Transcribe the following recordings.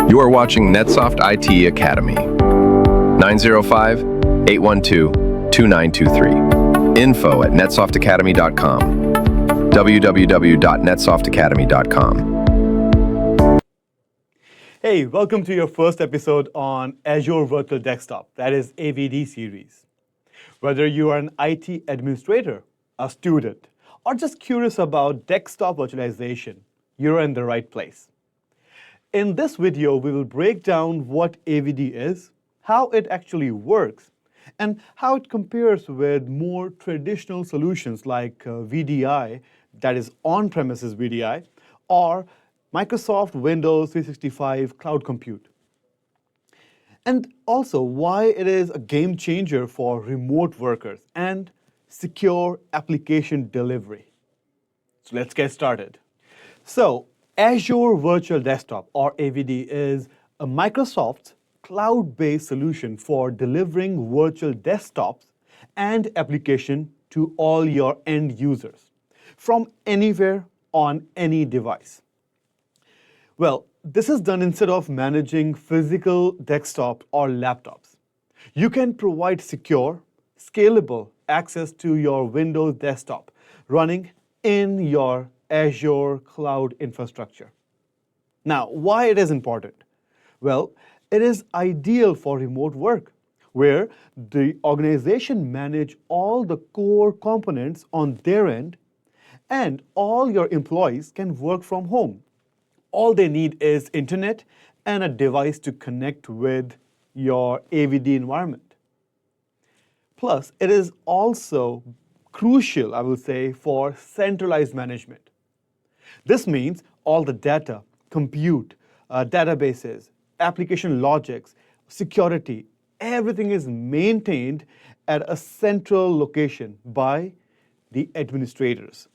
You are watching NetSoft IT Academy. 905-812-2923. info@netsoftatacademy.com. www.netsoftatacademy.com. Hey, welcome to your first episode on Azure Virtual Desktop, that is AVD series. Whether you are an IT administrator, a student, or just curious about desktop virtualization, you're in the right place. In this video, we will break down what AVD is, how it actually works, and how it compares with more traditional solutions like VDI, that is on-premises VDI, or Microsoft Windows 365 Cloud Compute. And also why it is a game changer for remote workers and secure application delivery. So let's get started. So Azure Virtual Desktop, or AVD, is a Microsoft cloud-based solution for delivering virtual desktops and application to all your end users from anywhere on any device. Well, this is done instead of managing physical desktop or laptops. You can provide secure, scalable access to your Windows desktop running in your Azure cloud infrastructure. Now, why it is important? Well, it is ideal for remote work, where the organization manage all the core components on their end, and all your employees can work from home. All they need is internet and a device to connect with your AVD environment. Plus, it is also crucial, I will say, for centralized management. This means all the data, compute, databases, application logics, security, everything is maintained at a central location by the administrators,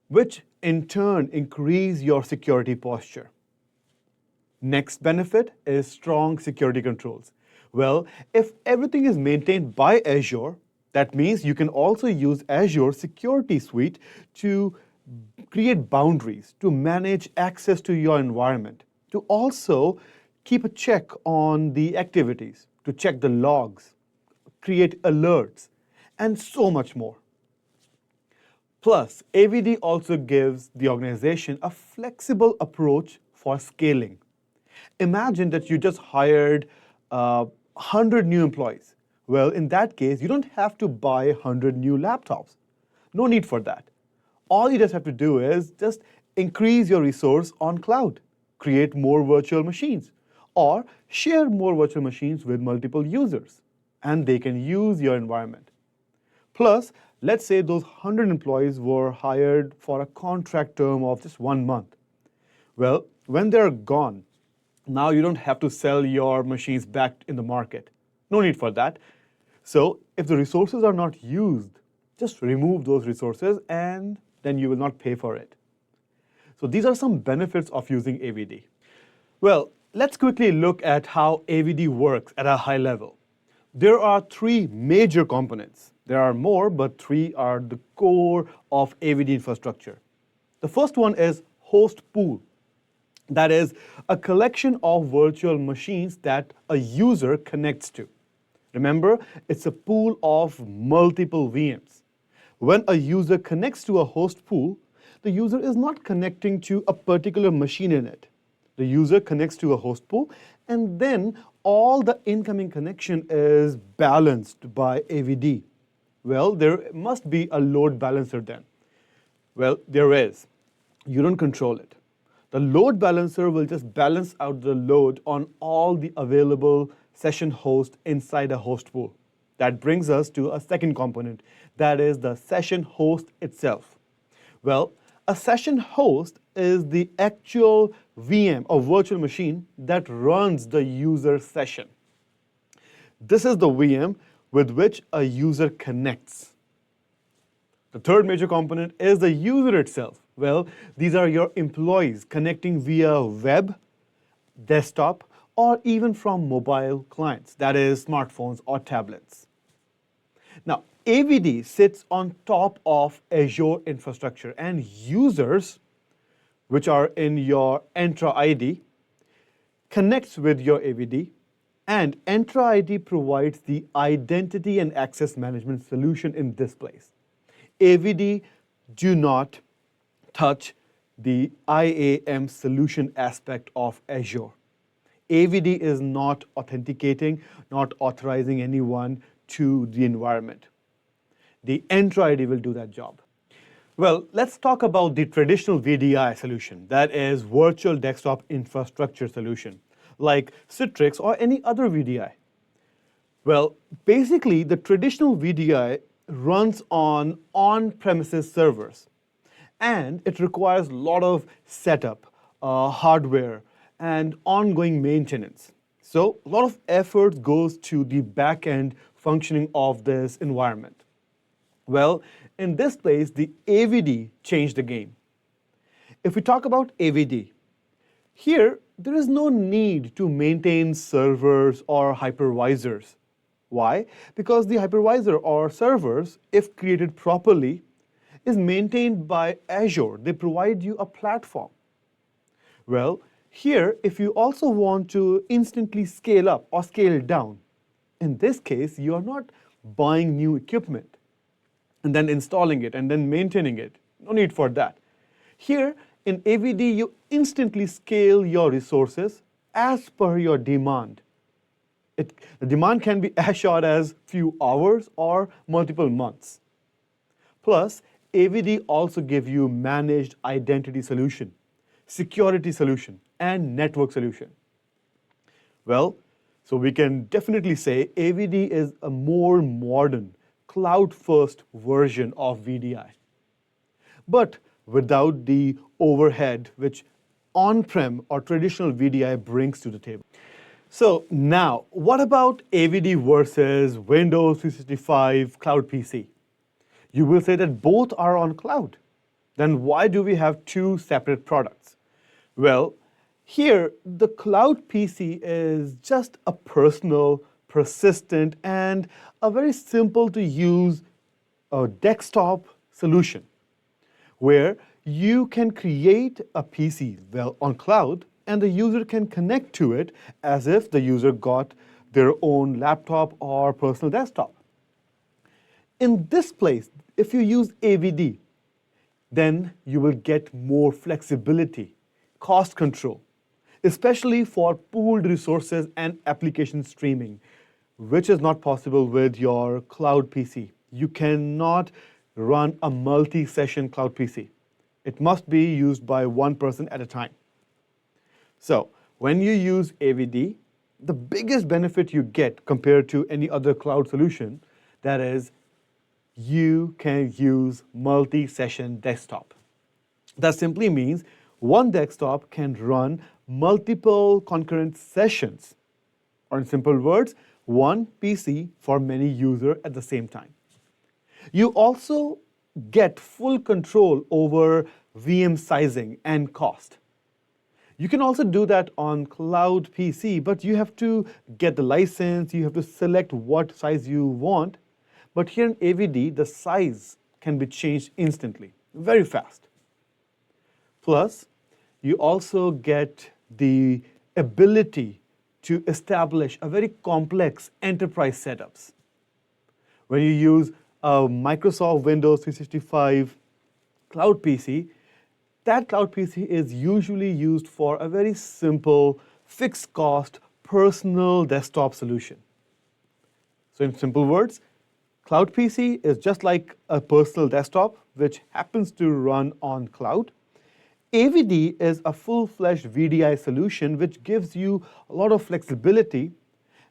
which in turn increase your security posture. Next benefit is strong security controls. Well, if everything is maintained by Azure, that means you can also use Azure Security Suite to create boundaries, to manage access to your environment, to also keep a check on the activities, to check the logs, create alerts, and so much more. Plus, AVD also gives the organization a flexible approach for scaling. Imagine that you just hired 100 new employees. Well, in that case, you don't have to buy 100 new laptops. No need for that. All you just have to do is just increase your resource on cloud, create more virtual machines, or share more virtual machines with multiple users, and they can use your environment. Plus, let's say those 100 employees were hired for a contract term of just 1 month. Well, when they're gone, now you don't have to sell your machines back in the market. No need for that. So if the resources are not used, just remove those resources and then you will not pay for it. So these are some benefits of using AVD. Well, let's quickly look at how AVD works at a high level. There are 3 major components. There are more, but 3 are the core of AVD infrastructure. The first one is host pool. That is a collection of virtual machines that a user connects to. Remember, it's a pool of multiple VMs. When a user connects to a host pool, the user is not connecting to a particular machine in it. The user connects to a host pool, and then all the incoming connection is balanced by AVD. Well, there must be a load balancer then. Well, there is. You don't control it. The load balancer will just balance out the load on all the available session hosts inside a host pool. That brings us to a second component, that is the session host itself. Well, a session host is the actual VM or virtual machine that runs the user session. This is the VM with which a user connects. The third major component is the user itself. Well, these are your employees connecting via web, desktop, or even from mobile clients, that is smartphones or tablets. Now, AVD sits on top of Azure infrastructure, and users, which are in your Entra ID, connects with your AVD, and Entra ID provides the identity and access management solution in this place. AVD do not touch the IAM solution aspect of Azure. AVD is not authenticating, not authorizing anyone to the environment. The Entra ID will do that job. Well, let's talk about the traditional VDI solution, that is Virtual Desktop Infrastructure solution, like Citrix or any other VDI. Well, basically, the traditional VDI runs on on-premises servers, and it requires a lot of setup, hardware, and ongoing maintenance. So a lot of effort goes to the back-end functioning of this environment. Well, in this place, the AVD changed the game. If we talk about AVD, here there is no need to maintain servers or hypervisors. Why? Because the hypervisor or servers, if created properly, is maintained by Azure. They provide you a platform. Well, here, if you also want to instantly scale up or scale down, in this case, you are not buying new equipment and then installing it and then maintaining it. No need for that. Here, in AVD, you instantly scale your resources as per your demand. The demand can be as short as few hours or multiple months. Plus, AVD also gives you managed identity solution, security solution, and network solution. Well, so we can definitely say AVD is a more modern, cloud-first version of VDI, but without the overhead which on-prem or traditional VDI brings to the table. So now, what about AVD versus Windows 365 Cloud PC? You will say that both are on cloud. Then why do we have two separate products? Well, here, the cloud PC is just a personal, persistent, and a very simple to use desktop solution where you can create a PC on cloud and the user can connect to it as if the user got their own laptop or personal desktop. In this place, if you use AVD, then you will get more flexibility, cost control, especially for pooled resources and application streaming, which is not possible with your cloud PC. You cannot run a multi-session cloud PC. It must be used by one person at a time. So when you use AVD, the biggest benefit you get compared to any other cloud solution, that is, you can use multi-session desktop. That simply means one desktop can run multiple concurrent sessions, or in simple words, one PC for many users at the same time. You also get full control over VM sizing and cost. You can also do that on cloud PC, but you have to get the license, you have to select what size you want. But here in AVD, the size can be changed instantly, very fast. Plus, you also get the ability to establish a very complex enterprise setups. When you use a Microsoft Windows 365 cloud PC, that cloud PC is usually used for a very simple, fixed cost, personal desktop solution. So in simple words, cloud PC is just like a personal desktop, which happens to run on cloud. AVD is a full-fledged VDI solution, which gives you a lot of flexibility,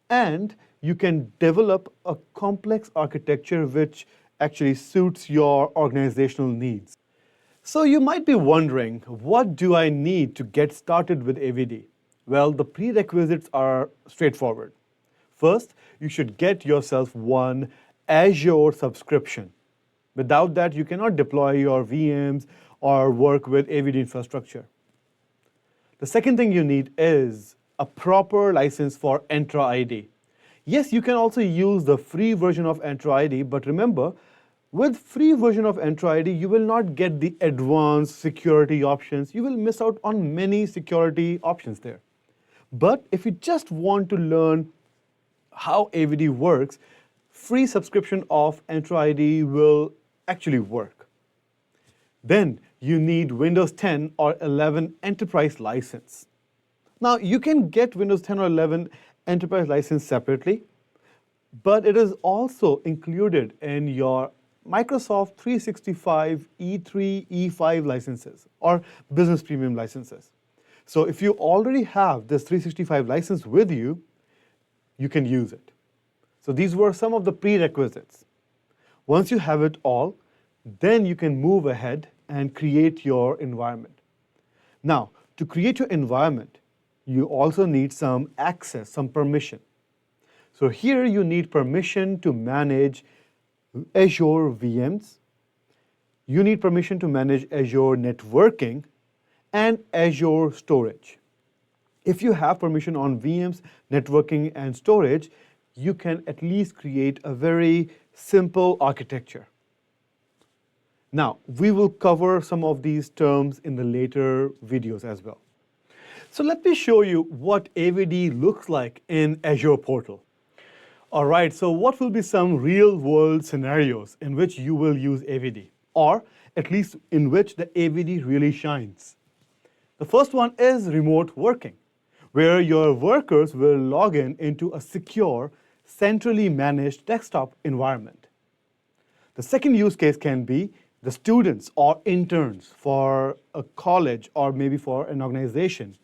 and you can develop a complex architecture which actually suits your organizational needs. So you might be wondering, what do I need to get started with AVD? Well, the prerequisites are straightforward. First, you should get yourself one Azure subscription. Without that, you cannot deploy your VMs or work with AVD infrastructure. The second thing you need is a proper license for Entra ID. Yes, you can also use the free version of Entra ID, but remember, with free version of Entra ID, you will not get the advanced security options. You will miss out on many security options there. But if you just want to learn how AVD works, free subscription of Entra ID will actually work. Then you need Windows 10 or 11 Enterprise license. Now, you can get Windows 10 or 11 Enterprise license separately, but it is also included in your Microsoft 365 E3, E5 licenses or Business Premium licenses. So if you already have this 365 license with you, you can use it. So these were some of the prerequisites. Once you have it all, then you can move ahead and create your environment. Now, to create your environment, you also need some access, some permission. So here you need permission to manage Azure VMs. You need permission to manage Azure networking and Azure storage. If you have permission on VMs, networking, and storage, you can at least create a very simple architecture. Now, we will cover some of these terms in the later videos as well. So let me show you what AVD looks like in Azure portal. All right, so what will be some real-world scenarios in which you will use AVD, or at least in which the AVD really shines? The first one is remote working, where your workers will log in into a secure, centrally managed desktop environment. The second use case can be the students or interns for a college or maybe for an organization,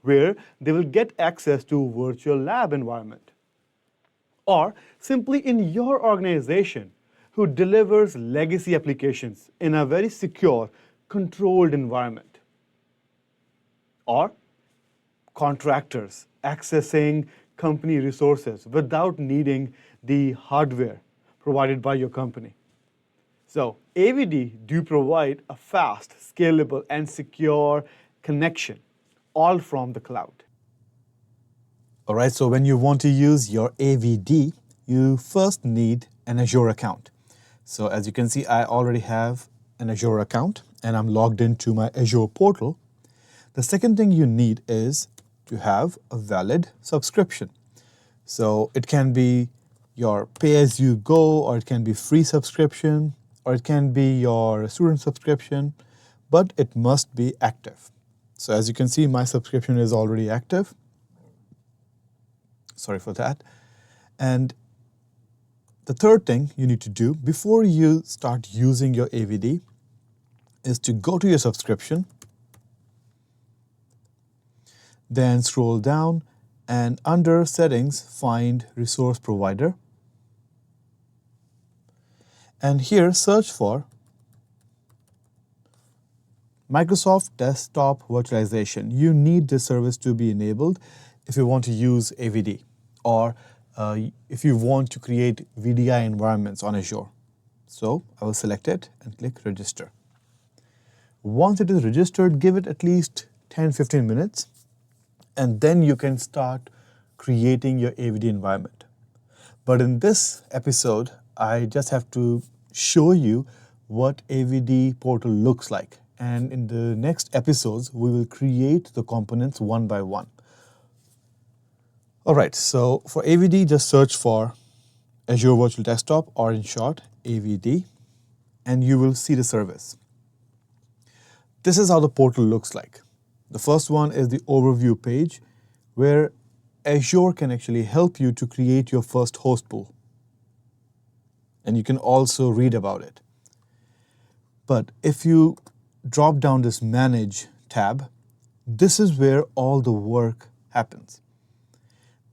where they will get access to virtual lab environment. Or simply in your organization who delivers legacy applications in a very secure, controlled environment. Or contractors accessing company resources without needing the hardware provided by your company. So AVD do provide a fast, scalable, and secure connection, all from the cloud. All right, so when you want to use your AVD, you first need an Azure account. So as you can see, I already have an Azure account, and I'm logged into my Azure portal. The second thing you need is to have a valid subscription. So it can be your pay-as-you-go, or it can be free subscription, or it can be your student subscription, but it must be active. So as you can see, my subscription is already active. Sorry for that. And the third thing you need to do before you start using your AVD is to go to your subscription, then scroll down, and under Settings, find Resource Provider. And here, search for Microsoft Desktop Virtualization. You need this service to be enabled if you want to use AVD, or if you want to create VDI environments on Azure. So I will select it and click Register. Once it is registered, give it at least 10-15 minutes, and then you can start creating your AVD environment. But in this episode, I just have to show you what AVD portal looks like. And in the next episodes, we will create the components one by one. All right, so for AVD, just search for Azure Virtual Desktop, or in short, AVD, and you will see the service. This is how the portal looks like. The first one is the overview page, where Azure can actually help you to create your first host pool. And you can also read about it. But if you drop down this Manage tab, this is where all the work happens.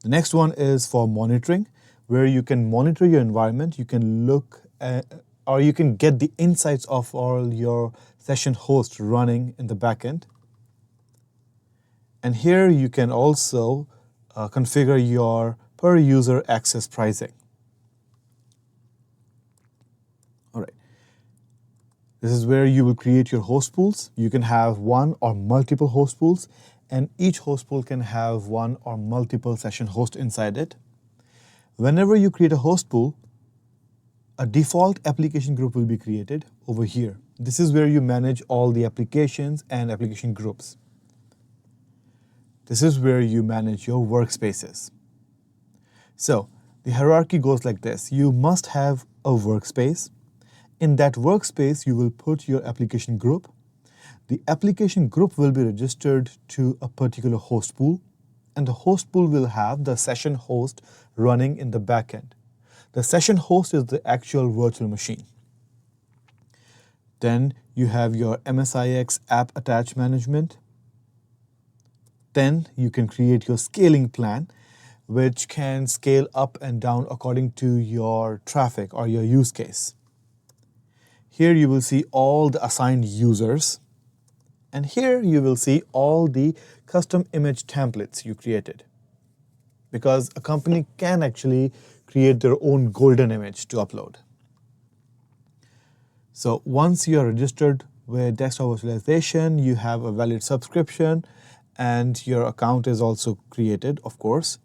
The next one is for monitoring, where you can monitor your environment. You can look at, or you can get the insights of all your session hosts running in the backend. And here you can also configure your per user access pricing. All right. This is where you will create your host pools. You can have one or multiple host pools, and each host pool can have one or multiple session hosts inside it. Whenever you create a host pool, a default application group will be created over here. This is where you manage all the applications and application groups. This is where you manage your workspaces. So the hierarchy goes like this. You must have a workspace. In that workspace, you will put your application group. The application group will be registered to a particular host pool, and the host pool will have the session host running in the backend. The session host is the actual virtual machine. Then you have your MSIX app attach management. Then you can create your scaling plan, which can scale up and down according to your traffic or your use case. Here you will see all the assigned users. And here you will see all the custom image templates you created. Because a company can actually create their own golden image to upload. So once you are registered with Desktop Virtualization, you have a valid subscription, and your account is also created, of course.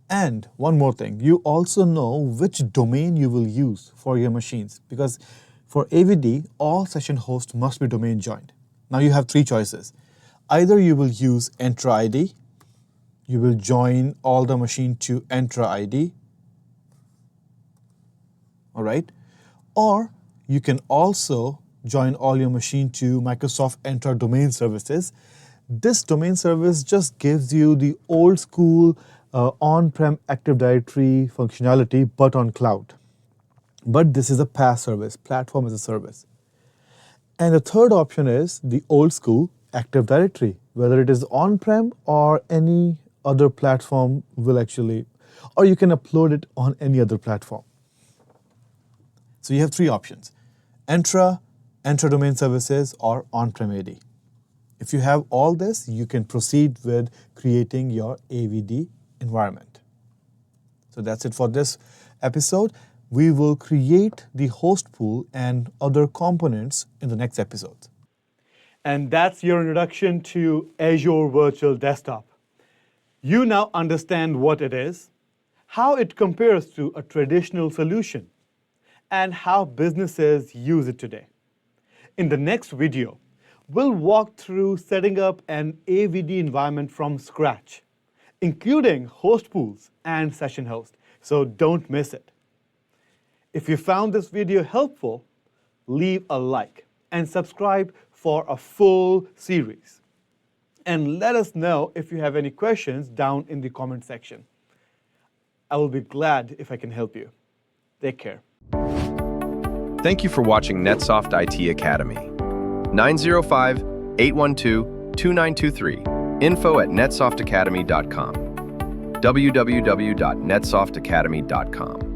And one more thing, you also know which domain you will use for your machines, because for AVD, all session hosts must be domain joined. Now you have three choices. Either you will use Entra ID, you will join all the machine to Entra ID, all right? Or you can also join all your machine to Microsoft Entra domain services. This domain service just gives you the old school on-prem Active Directory functionality, but on cloud. But this is a PaaS service, platform as a service. And the third option is the old school Active Directory, whether it is on-prem or any other platform will actually, or you can upload it on any other platform. So you have three options: Entra, Entra Domain Services, or on-prem AD. If you have all this, you can proceed with creating your AVD environment. So that's it for this episode. We will create the host pool and other components in the next episode. And that's your introduction to Azure Virtual Desktop. You now understand what it is, how it compares to a traditional solution, and how businesses use it today. In the next video, we'll walk through setting up an AVD environment from scratch, including host pools and session host, so don't miss it. If you found this video helpful, leave a like and subscribe for a full series. And let us know if you have any questions down in the comment section. I will be glad if I can help you. Take care. Thank you for watching NetSoft IT Academy. 905-812-2923. info@netsoftatacademy.com. www.netsoftatacademy.com.